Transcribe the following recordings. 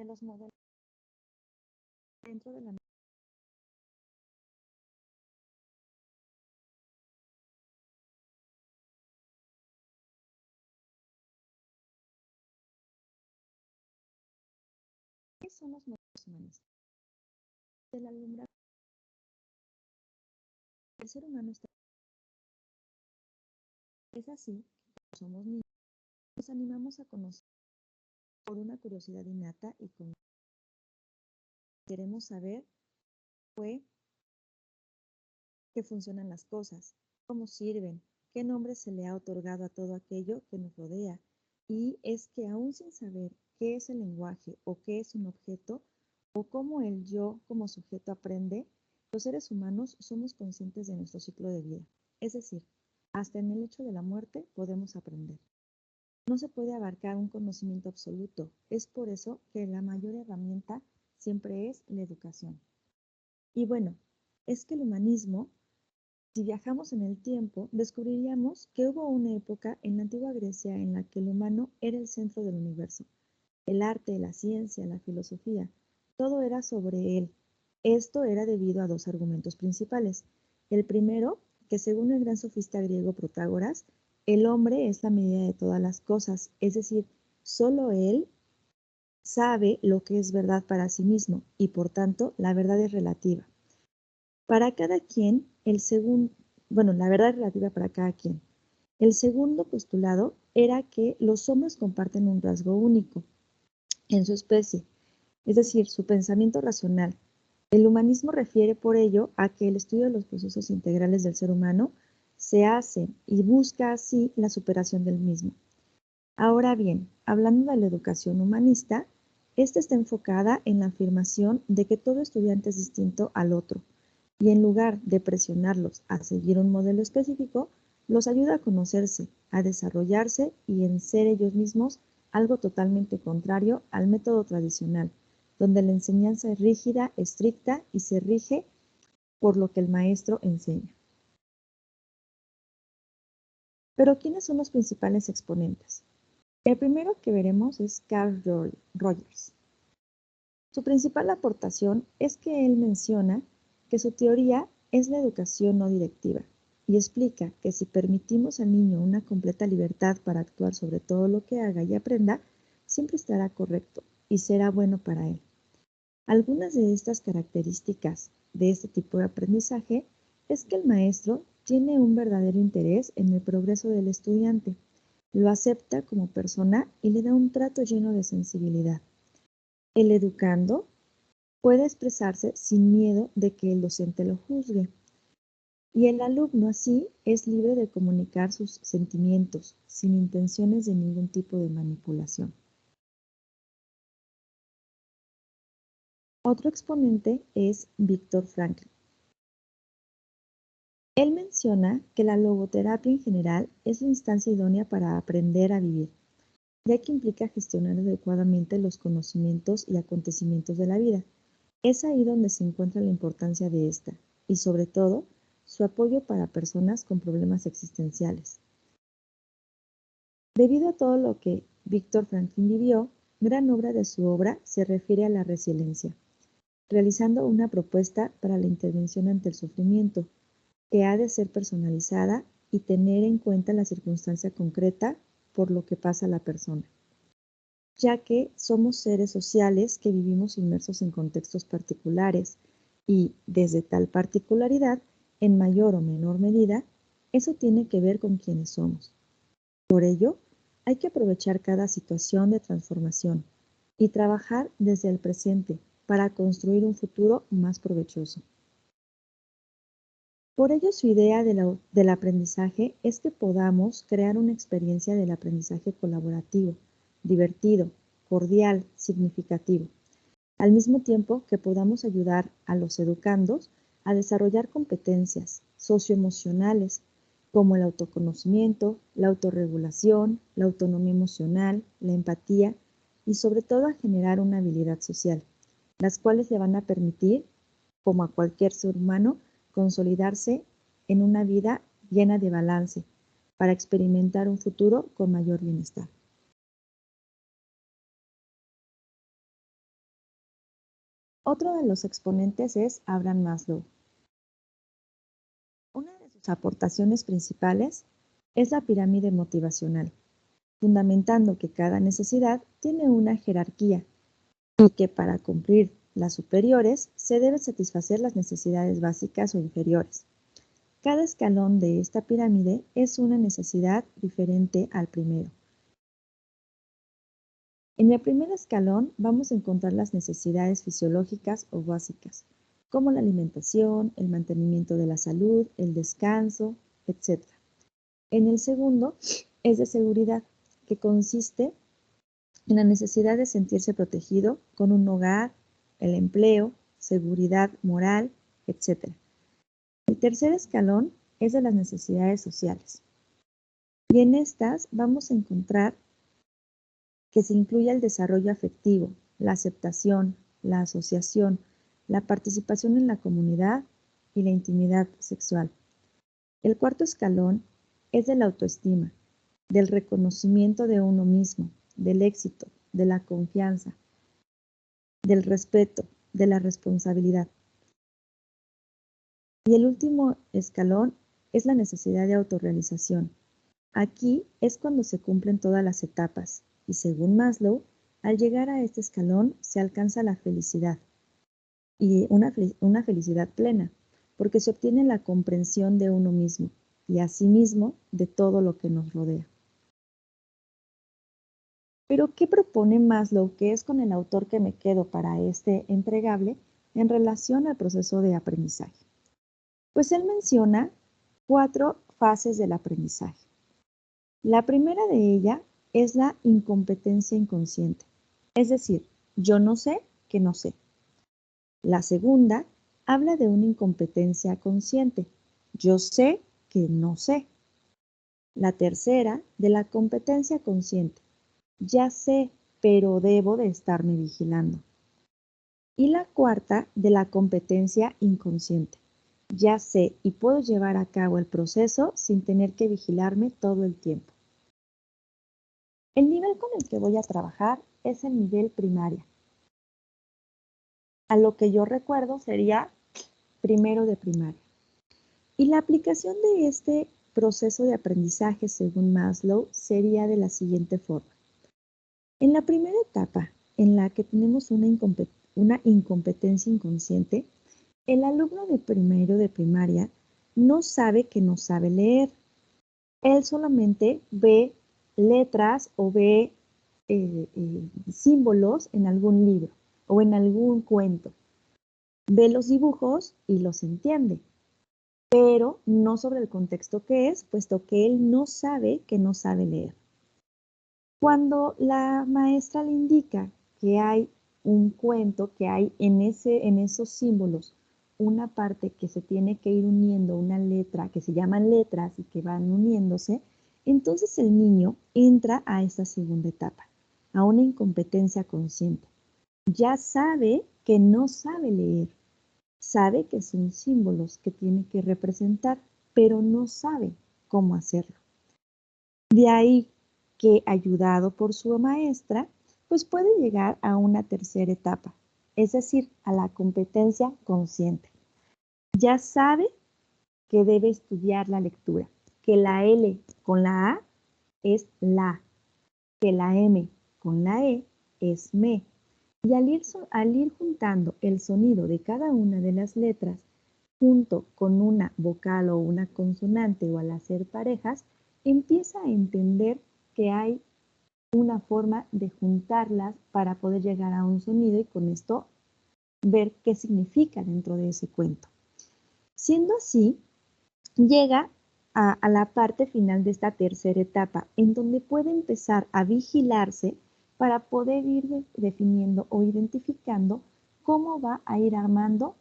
de los modelos dentro de la ¿qué son los modelos humanistas? El alumbrado del ser humano está es así que somos niños, nos animamos a conocer por una curiosidad innata y con queremos saber fue qué funcionan las cosas, cómo sirven, qué nombre se le ha otorgado a todo aquello que nos rodea. Y es que aún sin saber qué es el lenguaje o qué es un objeto o cómo el yo como sujeto aprende, los seres humanos somos conscientes de nuestro ciclo de vida. Es decir, hasta en el hecho de la muerte podemos aprender. No se puede abarcar un conocimiento absoluto. Es por eso que la mayor herramienta siempre es la educación. Y bueno, es que el humanismo, si viajamos en el tiempo, descubriríamos que hubo una época en la antigua Grecia en la que el humano era el centro del universo. El arte, la ciencia, la filosofía, todo era sobre él. Esto era debido a dos argumentos principales. El primero, que según el gran sofista griego Protágoras, el hombre es la medida de todas las cosas, es decir, solo él sabe lo que es verdad para sí mismo y por tanto la verdad es relativa. Para cada quien, la verdad es relativa para cada quien. El segundo postulado era que los hombres comparten un rasgo único en su especie, es decir, su pensamiento racional. El humanismo refiere por ello a que el estudio de los procesos integrales del ser humano se hace y busca así la superación del mismo. Ahora bien, hablando de la educación humanista, esta está enfocada en la afirmación de que todo estudiante es distinto al otro, y en lugar de presionarlos a seguir un modelo específico, los ayuda a conocerse, a desarrollarse y en ser ellos mismos algo totalmente contrario al método tradicional, donde la enseñanza es rígida, estricta y se rige por lo que el maestro enseña. Pero ¿quiénes son los principales exponentes? El primero que veremos es Carl Rogers. Su principal aportación es que él menciona que su teoría es la educación no directiva y explica que si permitimos al niño una completa libertad para actuar sobre todo lo que haga y aprenda, siempre estará correcto y será bueno para él. Algunas de estas características de este tipo de aprendizaje es que el maestro tiene un verdadero interés en el progreso del estudiante, lo acepta como persona y le da un trato lleno de sensibilidad. El educando puede expresarse sin miedo de que el docente lo juzgue, y el alumno así es libre de comunicar sus sentimientos sin intenciones de ningún tipo de manipulación. Otro exponente es Viktor Frankl. Él menciona que la logoterapia en general es la instancia idónea para aprender a vivir, ya que implica gestionar adecuadamente los conocimientos y acontecimientos de la vida. Es ahí donde se encuentra la importancia de esta, y sobre todo, su apoyo para personas con problemas existenciales. Debido a todo lo que Viktor Frankl vivió, gran obra de su obra se refiere a la resiliencia, realizando una propuesta para la intervención ante el sufrimiento, que ha de ser personalizada y tener en cuenta la circunstancia concreta por lo que pasa a la persona, ya que somos seres sociales que vivimos inmersos en contextos particulares y, desde tal particularidad, en mayor o menor medida, eso tiene que ver con quienes somos. Por ello, hay que aprovechar cada situación de transformación y trabajar desde el presente para construir un futuro más provechoso. Por ello, su idea del aprendizaje es que podamos crear una experiencia del aprendizaje colaborativo, divertido, cordial, significativo, al mismo tiempo que podamos ayudar a los educandos a desarrollar competencias socioemocionales como el autoconocimiento, la autorregulación, la autonomía emocional, la empatía y sobre todo a generar una habilidad social, las cuales le van a permitir, como a cualquier ser humano, consolidarse en una vida llena de balance para experimentar un futuro con mayor bienestar. Otro de los exponentes es Abraham Maslow. Una de sus aportaciones principales es la pirámide motivacional, fundamentando que cada necesidad tiene una jerarquía y que para cumplir las superiores se deben satisfacer las necesidades básicas o inferiores. Cada escalón de esta pirámide es una necesidad diferente al primero. En el primer escalón vamos a encontrar las necesidades fisiológicas o básicas, como la alimentación, el mantenimiento de la salud, el descanso, etc. En el segundo es de seguridad, que consiste en la necesidad de sentirse protegido con un hogar, el empleo, seguridad moral, etc. El tercer escalón es de las necesidades sociales. Y en estas vamos a encontrar que se incluye el desarrollo afectivo, la aceptación, la asociación, la participación en la comunidad y la intimidad sexual. El cuarto escalón es de la autoestima, del reconocimiento de uno mismo, del éxito, de la confianza, del respeto, de la responsabilidad. Y el último escalón es la necesidad de autorrealización. Aquí es cuando se cumplen todas las etapas y según Maslow, al llegar a este escalón se alcanza la felicidad y una felicidad plena, porque se obtiene la comprensión de uno mismo y asimismo de todo lo que nos rodea. Pero, ¿qué propone Maslow, que es con el autor que me quedo para este entregable, en relación al proceso de aprendizaje? Pues él menciona 4 fases del aprendizaje. La primera de ellas es la incompetencia inconsciente, es decir, yo no sé que no sé. La segunda habla de una incompetencia consciente, yo sé que no sé. La tercera, de la competencia consciente, ya sé, pero debo de estarme vigilando. Y la cuarta, de la competencia inconsciente, ya sé y puedo llevar a cabo el proceso sin tener que vigilarme todo el tiempo. El nivel con el que voy a trabajar es el nivel primaria. A lo que yo recuerdo sería primero de primaria. Y la aplicación de este proceso de aprendizaje, según Maslow, sería de la siguiente forma. En la primera etapa, en la que tenemos una incompetencia inconsciente, el alumno de primero de primaria no sabe que no sabe leer. Él solamente ve letras o ve símbolos en algún libro o en algún cuento. Ve los dibujos y los entiende, pero no sobre el contexto que es, puesto que él no sabe que no sabe leer. Cuando la maestra le indica que hay un cuento, que hay en esos símbolos una parte que se tiene que ir uniendo, una letra, que se llaman letras y que van uniéndose, entonces el niño entra a esta segunda etapa, a una incompetencia consciente. Ya sabe que no sabe leer, sabe que son símbolos que tiene que representar, pero no sabe cómo hacerlo. De ahí que, ayudado por su maestra, pues puede llegar a una tercera etapa, es decir, a la competencia consciente. Ya sabe que debe estudiar la lectura, que la L con la A es la, que la M con la E es me. Y al ir juntando el sonido de cada una de las letras junto con una vocal o una consonante o al hacer parejas, empieza a entender que hay una forma de juntarlas para poder llegar a un sonido y con esto ver qué significa dentro de ese cuento. Siendo así, llega a la parte final de esta tercera etapa, en donde puede empezar a vigilarse para poder ir definiendo o identificando cómo va a ir armando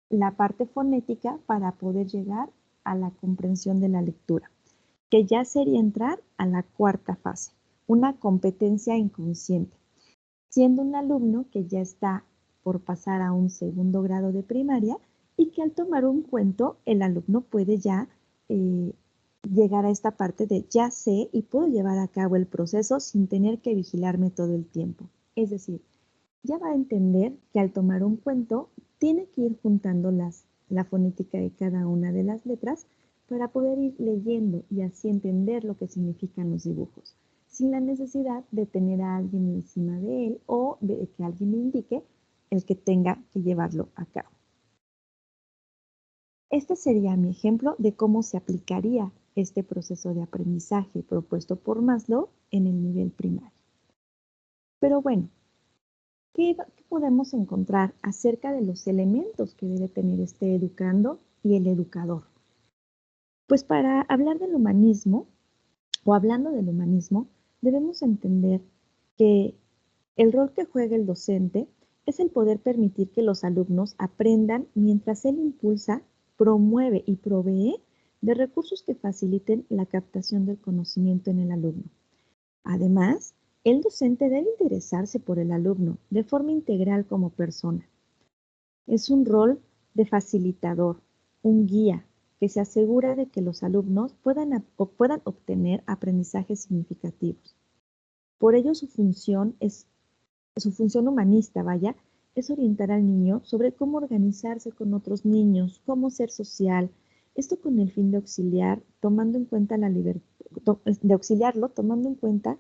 la parte fonética para poder llegar a la comprensión de la lectura, que ya sería entrar a la cuarta fase, una competencia inconsciente, siendo un alumno que ya está por pasar a un segundo grado de primaria y que al tomar un cuento el alumno puede ya llegar a esta parte de ya sé y puedo llevar a cabo el proceso sin tener que vigilarme todo el tiempo. Es decir, ya va a entender que al tomar un cuento tiene que ir juntando la fonética de cada una de las letras para poder ir leyendo y así entender lo que significan los dibujos, sin la necesidad de tener a alguien encima de él o de que alguien le indique el que tenga que llevarlo a cabo. Este sería mi ejemplo de cómo se aplicaría este proceso de aprendizaje propuesto por Maslow en el nivel primario. Pero bueno, ¿qué podemos encontrar acerca de los elementos que debe tener este educando y el educador? Pues para hablar del humanismo, o hablando del humanismo, debemos entender que el rol que juega el docente es el poder permitir que los alumnos aprendan mientras él impulsa, promueve y provee de recursos que faciliten la captación del conocimiento en el alumno. Además, el docente debe interesarse por el alumno de forma integral como persona. Es un rol de facilitador, un guía que se asegura de que los alumnos puedan obtener aprendizajes significativos. Por ello, su función humanista, vaya, es orientar al niño sobre cómo organizarse con otros niños, cómo ser social, esto con el fin de auxiliar, tomando en cuenta de auxiliarlo, tomando en cuenta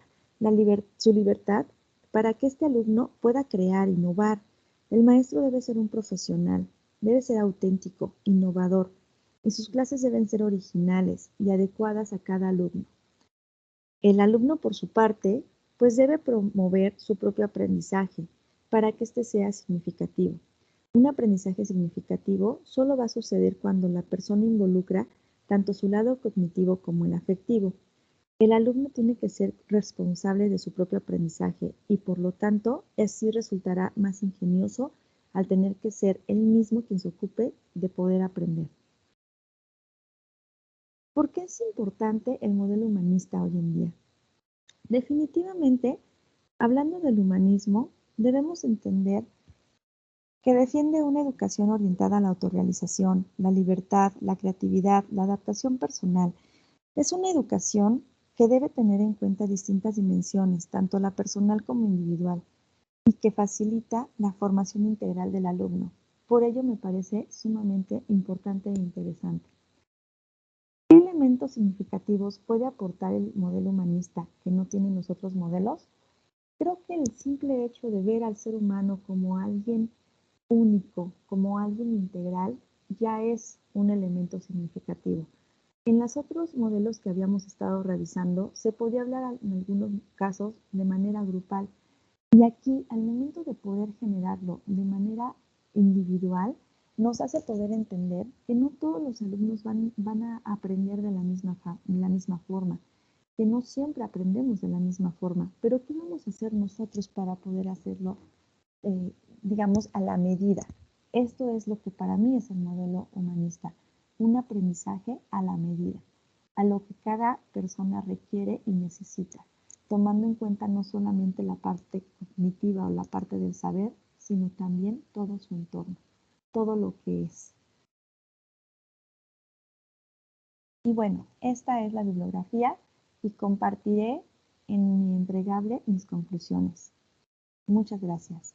su libertad para que este alumno pueda crear, innovar. El maestro debe ser un profesional, debe ser auténtico, innovador, y sus clases deben ser originales y adecuadas a cada alumno. El alumno, por su parte, pues debe promover su propio aprendizaje para que éste sea significativo. Un aprendizaje significativo solo va a suceder cuando la persona involucra tanto su lado cognitivo como el afectivo. El alumno tiene que ser responsable de su propio aprendizaje y por lo tanto así resultará más ingenioso al tener que ser él mismo quien se ocupe de poder aprender. ¿Por qué es importante el modelo humanista hoy en día? Definitivamente, hablando del humanismo, debemos entender que defiende una educación orientada a la autorrealización, la libertad, la creatividad, la adaptación personal. Es una educación que debe tener en cuenta distintas dimensiones, tanto la personal como individual, y que facilita la formación integral del alumno. Por ello me parece sumamente importante e interesante. ¿Qué elementos significativos puede aportar el modelo humanista que no tienen los otros modelos? Creo que el simple hecho de ver al ser humano como alguien único, como alguien integral, ya es un elemento significativo. En los otros modelos que habíamos estado revisando, se podía hablar en algunos casos de manera grupal. Y aquí, al momento de poder generarlo de manera individual, nos hace poder entender que no todos los alumnos van a aprender de la misma forma, que no siempre aprendemos de la misma forma, pero ¿qué vamos a hacer nosotros para poder hacerlo, digamos, a la medida? Esto es lo que para mí es el modelo humanista, un aprendizaje a la medida, a lo que cada persona requiere y necesita, tomando en cuenta no solamente la parte cognitiva o la parte del saber, sino también todo su entorno, todo lo que es. Y bueno, esta es la bibliografía y compartiré en mi entregable mis conclusiones. Muchas gracias.